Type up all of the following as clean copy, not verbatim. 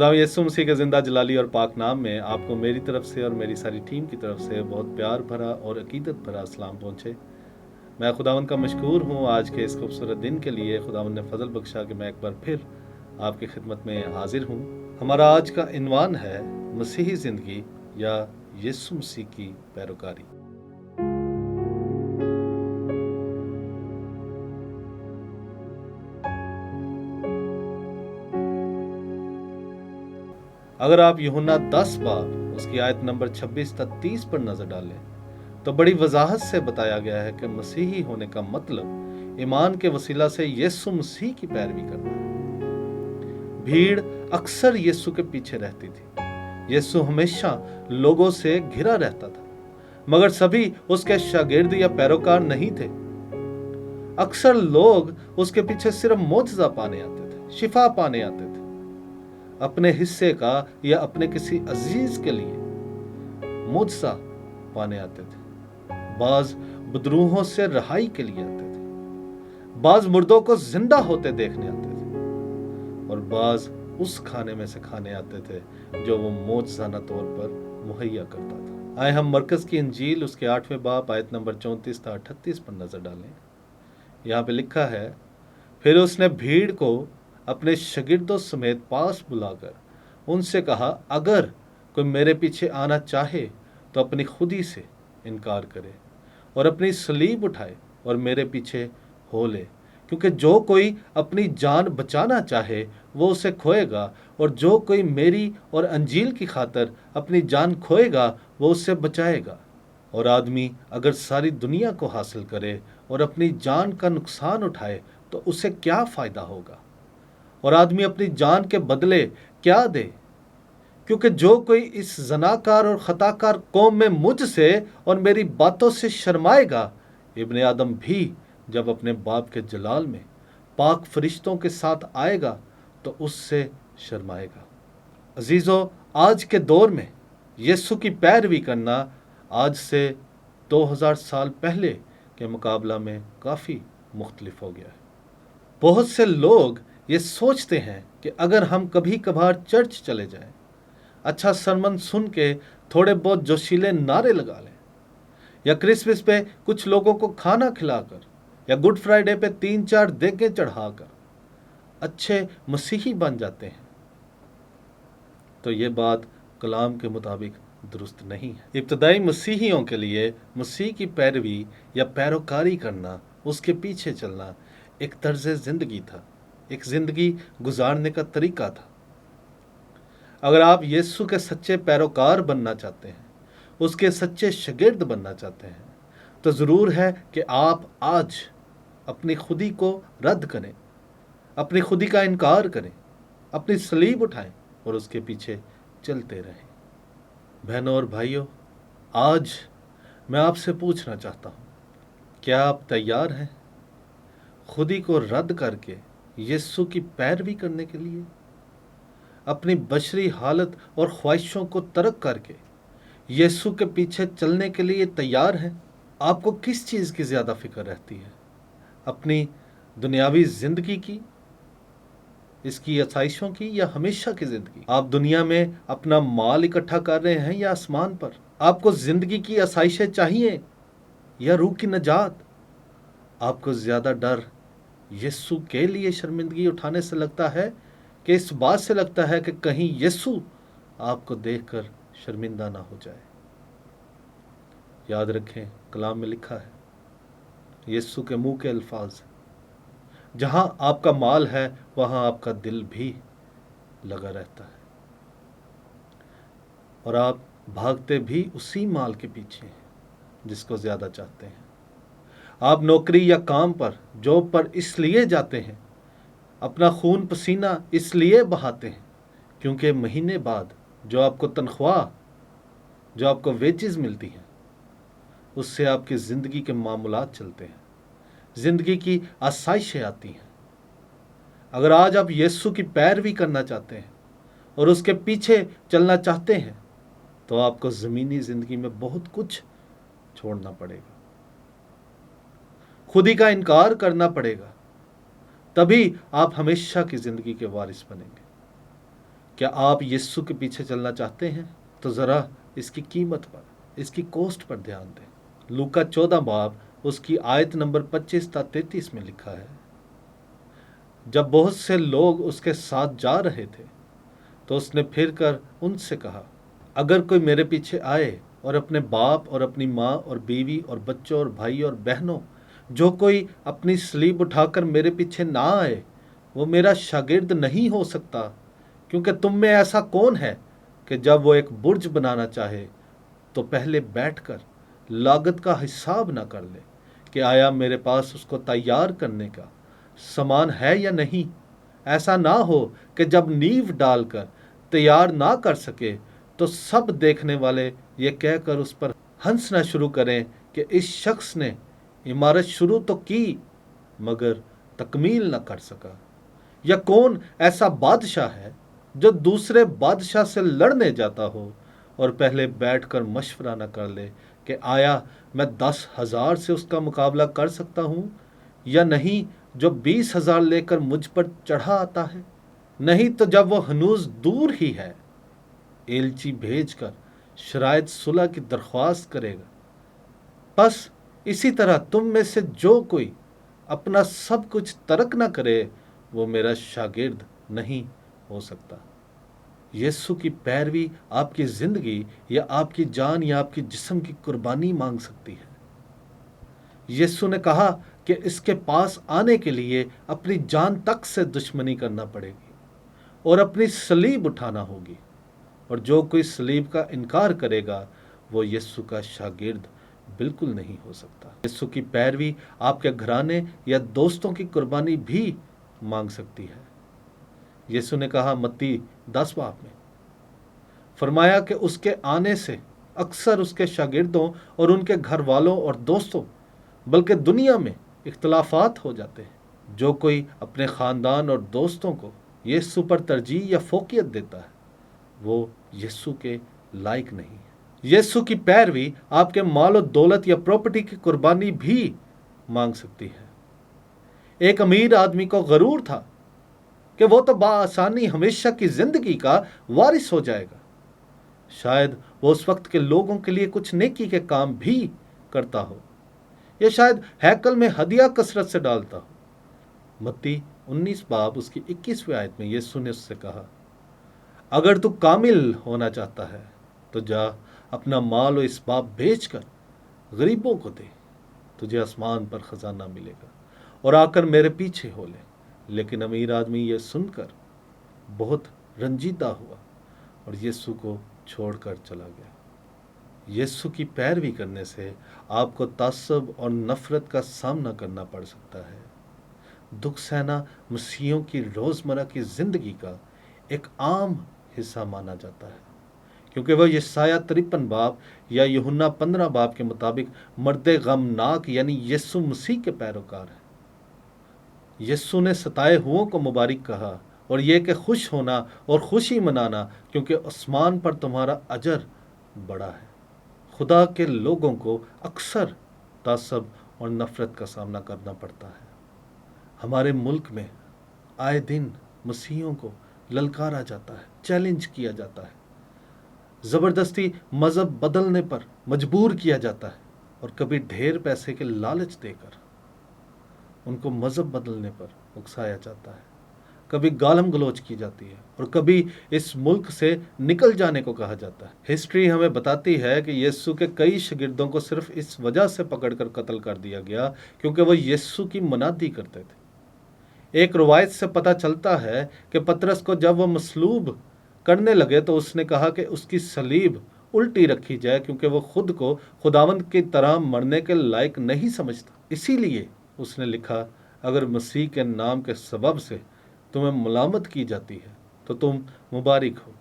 खुदा यीशु मसीह के ज़िंदा जलाली और पाक नाम में आपको मेरी तरफ से और मेरी सारी टीम की तरफ से बहुत प्यार भरा और अकीदत भरा सलाम पहुँचे। मैं खुदावंद का मशकूर हूँ आज के इस खूबसूरत दिन के लिए। खुदावंद ने फजल बख्शा कि मैं एक बार फिर आपकी खिदमत में हाजिर हूँ। हमारा आज का इन्वान है मसीही ज़िंदगी या यीशु मसीह की पैरोकारी। अगर आप यूहन्ना 10 बाब उसकी आयत नंबर 26 तक 30 पर नजर डालें तो बड़ी वजाहत से बताया गया है कि मसीही होने का मतलब ईमान के वसीला से यीशु मसीह की पैरवी करना है। भीड़ अक्सर यीशु के पीछे रहती थी। यीशु हमेशा लोगों से घिरा रहता था, मगर सभी उसके शागिर्द या पैरोकार नहीं थे। अक्सर लोग उसके पीछे सिर्फ मोजज़ा पाने आते थे, शिफा पाने आते थे, अपने हिस्से का या अपने किसी अजीज के लिए मुआवजा पाने आते थे। बाज बदरूहों से रहाई के लिए आते थे, बाज मुर्दों को जिंदा होते देखने आते थे, और बाज उस खाने में से खाने आते थे जो वो मौजज़ाना तौर पर मुहैया करता था। आए हम मरकज़ की इंजील उसके 8वें बाब आयत नंबर 34 से 38 पर नजर डालें। यहाँ पे लिखा है, फिर उसने भीड़ को अपने शागिर्दों समेत पास बुलाकर उनसे कहा, अगर कोई मेरे पीछे आना चाहे तो अपनी खुदी से इनकार करे और अपनी सलीब उठाए और मेरे पीछे हो ले। क्योंकि जो कोई अपनी जान बचाना चाहे वो उसे खोएगा, और जो कोई मेरी और अंजील की खातर अपनी जान खोएगा वो उससे बचाएगा। और आदमी अगर सारी दुनिया को हासिल करे और अपनी जान का नुकसान उठाए तो उसे क्या फ़ायदा होगा? और आदमी अपनी जान के बदले क्या दे? क्योंकि जो कोई इस जनाकार और खताकार कौम में मुझसे और मेरी बातों से शर्माएगा, इब्ने आदम भी जब अपने बाप के जलाल में पाक फरिश्तों के साथ आएगा तो उससे शर्माएगा। अजीज़ों, आज के दौर में यीशु की पैरवी करना आज से 2000 साल पहले के मुकाबला में काफ़ी मुख्तलिफ हो गया है। बहुत से लोग ये सोचते हैं कि अगर हम कभी कभार चर्च चले जाएं, अच्छा सरमन सुन के थोड़े बहुत जोशीले नारे लगा लें, या क्रिसमस पे कुछ लोगों को खाना खिलाकर, या गुड फ्राइडे पे 3-4 देगें चढ़ाकर अच्छे मसीही बन जाते हैं, तो ये बात कलाम के मुताबिक दुरुस्त नहीं है। इब्तदाई मसीहियों के लिए मसीह की पैरवी या पैरोकारी करना, उसके पीछे चलना एक तर्ज जिंदगी था, एक जिंदगी गुजारने का तरीका था। अगर आप यीशु के सच्चे पैरोकार बनना चाहते हैं, उसके सच्चे शागिर्द बनना चाहते हैं, तो ज़रूर है कि आप आज अपनी खुदी को रद्द करें, अपनी खुदी का इनकार करें, अपनी सलीब उठाएं और उसके पीछे चलते रहें। बहनों और भाइयों, आज मैं आपसे पूछना चाहता हूँ, क्या आप तैयार हैं खुदी को रद्द करके यीशु की पैरवी करने के लिए? अपनी बशरी हालत और ख्वाहिशों को तर्क करके यीशु के पीछे चलने के लिए तैयार हैं? आपको किस चीज़ की ज़्यादा फिक्र रहती है? अपनी दुनियावी ज़िंदगी की, इसकी आसाइशों की, या हमेशा की ज़िंदगी? आप दुनिया में अपना माल इकट्ठा कर रहे हैं या आसमान पर? आपको ज़िंदगी की आसाइशें चाहिए या रूह की नजात? आपको ज़्यादा डर यीशु के लिए शर्मिंदगी उठाने से लगता है कि इस बात से लगता है कि कहीं यीशु आपको देखकर शर्मिंदा ना हो जाए? याद रखें, कलाम में लिखा है, यीशु के मुंह के अल्फाज, जहां आपका माल है वहां आपका दिल भी लगा रहता है, और आप भागते भी उसी माल के पीछे हैं जिसको ज्यादा चाहते हैं। आप नौकरी या काम पर, जॉब पर इसलिए जाते हैं, अपना खून पसीना इसलिए बहाते हैं क्योंकि महीने बाद जो आपको तनख्वाह, जो आपको वेजेस मिलती हैं, उससे आपकी ज़िंदगी के मामूलात चलते हैं, ज़िंदगी की आसाइशें आती हैं। अगर आज आप यीशु की पैरवी करना चाहते हैं और उसके पीछे चलना चाहते हैं तो आपको ज़मीनी ज़िंदगी में बहुत कुछ छोड़ना पड़ेगा, खुदी का इनकार करना पड़ेगा, तभी आप हमेशा की ज़िंदगी के वारिस बनेंगे। کیا آپ یسوع کے پیچھے چلنا چاہتے ہیں؟ تو ذرا اس کی قیمت پر، اس کی کوسٹ پر دھیان دیں۔ لوکا 14 باب اس کی آیت نمبر 25 تا 33 میں لکھا ہے، جب بہت سے لوگ اس کے ساتھ جا رہے تھے تو اس نے پھر کر ان سے کہا، اگر کوئی میرے پیچھے آئے اور اپنے باپ اور اپنی ماں اور بیوی اور بچوں اور بھائی اور بہنوں، جو کوئی اپنی صلیب اٹھا کر میرے پیچھے نہ آئے، وہ میرا شاگرد نہیں ہو سکتا۔ کیونکہ تم میں ایسا کون ہے کہ جب وہ ایک برج بنانا چاہے تو پہلے بیٹھ کر لاگت کا حساب نہ کر لے کہ آیا میرے پاس اس کو تیار کرنے کا سامان ہے یا نہیں؟ ایسا نہ ہو کہ جب نیو ڈال کر تیار نہ کر سکے تو سب دیکھنے والے یہ کہہ کر اس پر ہنسنا شروع کریں کہ اس شخص نے عمارت شروع تو کی مگر تکمیل نہ کر سکا۔ یا کون ایسا بادشاہ ہے جو دوسرے بادشاہ سے لڑنے جاتا ہو اور پہلے بیٹھ کر مشورہ نہ کر لے کہ آیا میں 10,000 سے اس کا مقابلہ کر سکتا ہوں یا نہیں، جو 20,000 لے کر مجھ پر چڑھا آتا ہے؟ نہیں تو جب وہ ہنوز دور ہی ہے، ایلچی بھیج کر شرائط صلح کی درخواست کرے گا۔ بس اسی طرح تم میں سے جو کوئی اپنا سب کچھ ترک نہ کرے وہ میرا شاگرد نہیں ہو سکتا۔ یسوع کی پیروی آپ کی زندگی یا آپ کی جان یا آپ کی جسم کی قربانی مانگ سکتی ہے۔ یسوع نے کہا کہ اس کے پاس آنے کے لیے اپنی جان تک سے دشمنی کرنا پڑے گی اور اپنی صلیب اٹھانا ہوگی، اور جو کوئی صلیب کا انکار کرے گا وہ یسوع کا شاگرد بالکل نہیں ہو سکتا۔ یسوع کی پیروی آپ کے گھرانے یا دوستوں کی قربانی بھی مانگ سکتی ہے۔ یسوع نے کہا متی 10 باب میں، فرمایا کہ اس کے آنے سے اکثر اس کے شاگردوں اور ان کے گھر والوں اور دوستوں بلکہ دنیا میں اختلافات ہو جاتے ہیں۔ جو کوئی اپنے خاندان اور دوستوں کو یسوع پر ترجیح یا فوقیت دیتا ہے وہ یسوع کے لائق نہیں ہے۔ یسوع کی پیروی آپ کے مال و دولت یا پراپرٹی کی قربانی بھی مانگ سکتی ہے۔ ایک امیر آدمی کو غرور تھا کہ وہ تو بآسانی ہمیشہ کی زندگی کا وارث ہو جائے گا۔ شاید وہ اس وقت کے لوگوں کے لیے کچھ نیکی کے کام بھی کرتا ہو، یا شاید ہیکل میں ہدیہ کثرت سے ڈالتا ہو۔ متی 19 باب اس کی 21ویں آیت میں یسوع نے اس سے کہا، اگر تو کامل ہونا چاہتا ہے تو جا اپنا مال و اسباب بیچ کر غریبوں کو دے، تجھے آسمان پر خزانہ ملے گا، اور آ کر میرے پیچھے ہو لے۔ لیکن امیر آدمی یہ سن کر بہت رنجیدہ ہوا اور یسوع کو چھوڑ کر چلا گیا۔ یسوع کی پیروی کرنے سے آپ کو تعصب اور نفرت کا سامنا کرنا پڑ سکتا ہے۔ دکھ سہنا مسیحیوں کی روزمرہ کی زندگی کا ایک عام حصہ مانا جاتا ہے، کیونکہ وہ یسایہ 53 باب یا یوحنا 15 باب کے مطابق مرد غمناک یعنی یسوع مسیح کے پیروکار ہیں۔ یسوع نے ستائے ہوئوں کو مبارک کہا، اور یہ کہ خوش ہونا اور خوشی منانا، کیونکہ آسمان پر تمہارا اجر بڑا ہے۔ خدا کے لوگوں کو اکثر تعصب اور نفرت کا سامنا کرنا پڑتا ہے۔ ہمارے ملک میں آئے دن مسیحیوں کو للکارا جاتا ہے، چیلنج کیا جاتا ہے، زبردستی مذہب بدلنے پر مجبور کیا جاتا ہے، اور کبھی ڈھیر پیسے کے لالچ دے کر ان کو مذہب بدلنے پر اکسایا جاتا ہے۔ کبھی گالم گلوچ کی جاتی ہے، اور کبھی اس ملک سے نکل جانے کو کہا جاتا ہے۔ ہسٹری ہمیں بتاتی ہے کہ یسوع کے کئی شاگردوں کو صرف اس وجہ سے پکڑ کر قتل کر دیا گیا کیونکہ وہ یسوع کی منادی کرتے تھے۔ ایک روایت سے پتہ چلتا ہے کہ پطرس کو جب وہ مصلوب کرنے لگے تو اس نے کہا کہ اس کی صلیب الٹی رکھی جائے، کیونکہ وہ خود کو خداوند کی طرح مرنے کے لائق نہیں سمجھتا۔ اسی لیے اس نے لکھا، اگر مسیح کے نام کے سبب سے تمہیں ملامت کی جاتی ہے تو تم مبارک ہو،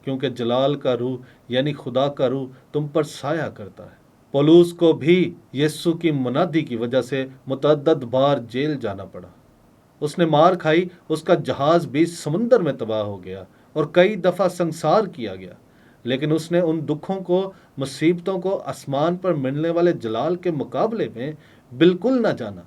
کیونکہ جلال کا روح یعنی خدا کا روح تم پر سایہ کرتا ہے۔ پولوس کو بھی یسوع کی منادی کی وجہ سے متعدد بار جیل جانا پڑا۔ اس نے مار کھائی، اس کا جہاز بھی سمندر میں تباہ ہو گیا اور کئی دفعہ سنسار کیا گیا، لیکن اس نے ان دکھوں کو، مصیبتوں کو آسمان پر ملنے والے جلال کے مقابلے میں بالکل نہ جانا۔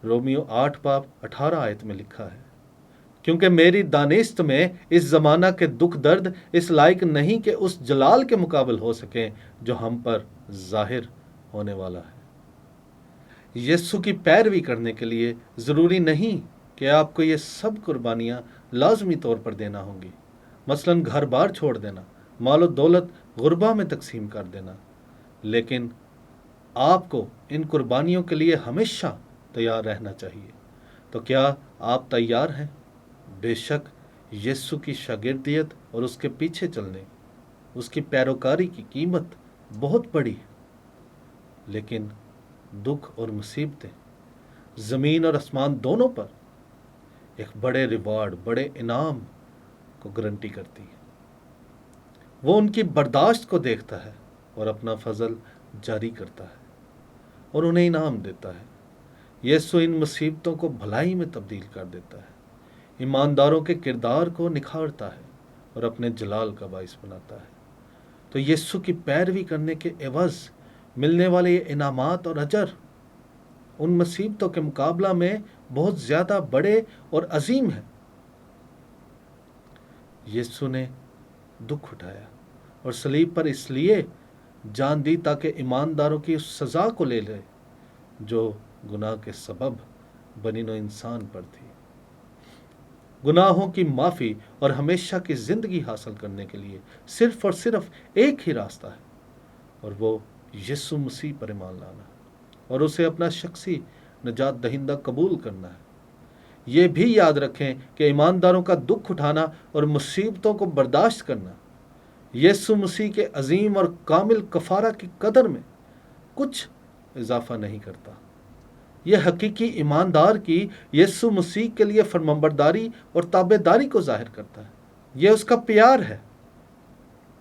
رومیو 8 باب 18 آیت میں لکھا ہے، क्योंकि मेरी दानिस्त में इस ज़माना के दुख दर्द इस लायक नहीं कि उस जलाल के मुकाबल हो सकें जो हम पर जाहिर होने वाला है। यीशु की पैरवी करने के लिए ज़रूरी नहीं कि आपको ये सब कुर्बानियाँ लाजमी तौर पर देना होंगी, मसलन घर बार छोड़ देना, मालो दौलत गुरबा में तकसीम कर देना, लेकिन आपको इन कुर्बानियों के लिए हमेशा तैयार रहना चाहिए। तो क्या आप तैयार हैं? बेशक यीशु की शागिर्दियत और उसके पीछे चलने, उसकी पैरोकारी की कीमत बहुत बड़ी है, लेकिन दुख और मुसीबतें ज़मीन और आसमान दोनों पर एक बड़े रिवार्ड, बड़े इनाम को गारंटी करती है। वो उनकी बर्दाश्त को देखता है और अपना फजल जारी करता है और उन्हें इनाम देता है। यीशु इन मुसीबतों को भलाई में तब्दील कर देता है, ईमानदारों के किरदार को निखारता है और अपने जलाल का बाइस बनाता है। तो यीशु की पैरवी करने के एवज मिलने वाले ये इनामात और अजर उन मुसीबतों के मुकाबला में बहुत ज़्यादा बड़े और अजीम हैं। यीशु ने दुख उठाया और सलीब पर इसलिए जान दी ताकि ईमानदारों की उस सज़ा को ले ले जो गुनाह के सबब बनी नो इंसान पर थी। गुनाहों की माफ़ी और हमेशा की ज़िंदगी हासिल करने के लिए सिर्फ और सिर्फ एक ही रास्ता है, और वो यीशु मसीह पर ईमान लाना और उसे अपना शख्सी नजात दहिंदा कबूल करना है। ये भी याद रखें कि ईमानदारों का दुख उठाना और मुसीबतों को बर्दाश्त करना यीशु मसीह के अजीम और कामिल कफ़ारा की कदर में कुछ इजाफा नहीं करता। यह हकीकी ईमानदार की यीशु मसीह के लिए फरमाबरदारी और ताबेदारी को जाहिर करता है। यह उसका प्यार है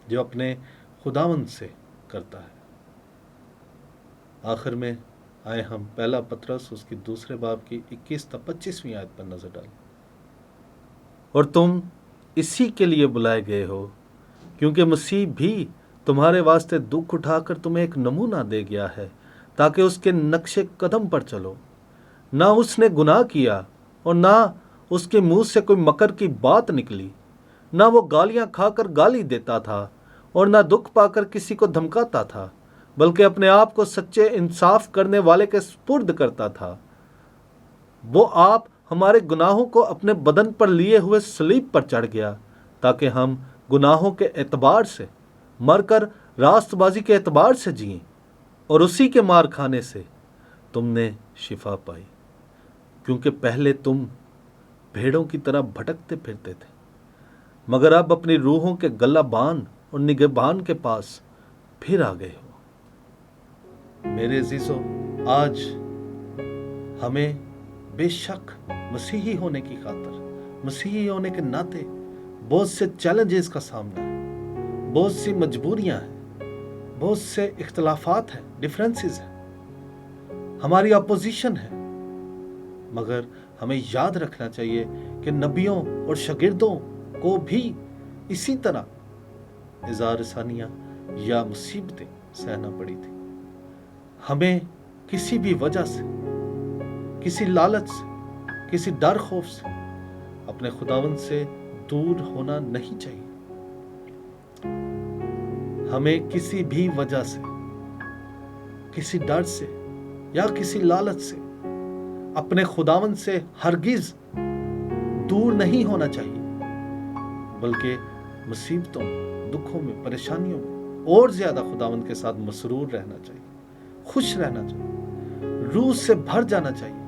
जो अपने खुदावंद से करता है। आखिर में आए हम पहला पतरस उसकी दूसरे बाब की 21-25 आयत पर नजर डालें। और तुम इसी के लिए बुलाए गए हो क्योंकि मसीह भी तुम्हारे वास्ते दुख उठाकर तुम्हें एक नमूना दे गया है ताकि उसके नक्शे कदम पर चलो। ना उसने गुनाह किया और ना उसके मुंह से कोई मकर की बात निकली, ना वो गालियां खाकर गाली देता था और ना दुख पाकर किसी को धमकाता था, बल्कि अपने आप को सच्चे इंसाफ करने वाले के सुपुर्द करता था। वो आप हमारे गुनाहों को अपने बदन पर लिए हुए सलीब पर चढ़ गया ताकि हम गुनाहों के एतबार से मरकर रास्तबाजी के एतबार से जिएं, और उसी के मार खाने से तुमने शिफा पाई। क्योंकि पहले तुम भेड़ों की तरह भटकते फिरते थे, मगर अब अपनी रूहों के गल्लाबान और निगहबान के पास फिर आ गए हो। मेरे अजीजों, आज हमें बेशक मसीही होने की खातर, मसीही होने के नाते बहुत से चैलेंजेस का सामना है, बहुत सी मजबूरियां हैं, बहुत से इख्तलाफात हैं, डिफरेंसेस हैं, हमारी अपोजिशन है। मगर हमें याद रखना चाहिए कि नबियों और शागिर्दों को भी इसी तरह इज़ार-ए-सानियां या मुसीबतें सहना पड़ी थी। हमें किसी भी वजह से, किसी लालच से, किसी डर खौफ से अपने खुदावंद से दूर होना नहीं चाहिए। हमें किसी भी वजह से, किसी डर से या किसी लालच से अपने खुदावंद से हरगिज दूर नहीं होना चाहिए, बल्कि मुसीबतों, दुखों में, परेशानियों में और ज्यादा खुदावंद के साथ मसरूर रहना चाहिए, खुश रहना चाहिए, रूह से भर जाना चाहिए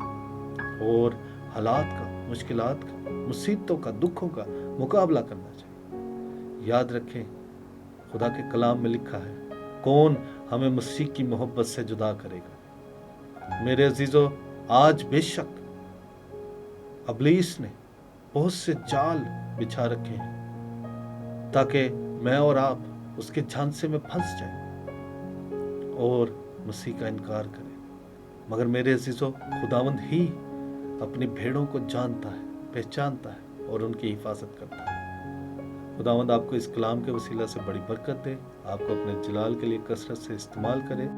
और हालात का, मुश्किलात का, मुसीबतों का, दुखों का मुकाबला करना चाहिए। याद रखें, खुदा के कलाम में लिखा है, कौन हमें मसीह की मोहब्बत से जुदा करेगा। मेरे अजीजों, आज बेशक अबलीस ने बहुत से जाल बिछा रखे हैं ताकि मैं और आप उसके झांसे में फंस जाएं और मसीह का इनकार करें। मगर मेरे अजीजों, खुदावंद ही अपनी भेड़ों को जानता है, पहचानता है और उनकी हिफाजत करता है। खुदावंद आपको इस कलाम के वसीला से बड़ी बरकत दे, आपको अपने जलाल के लिए कसरत से इस्तेमाल करे।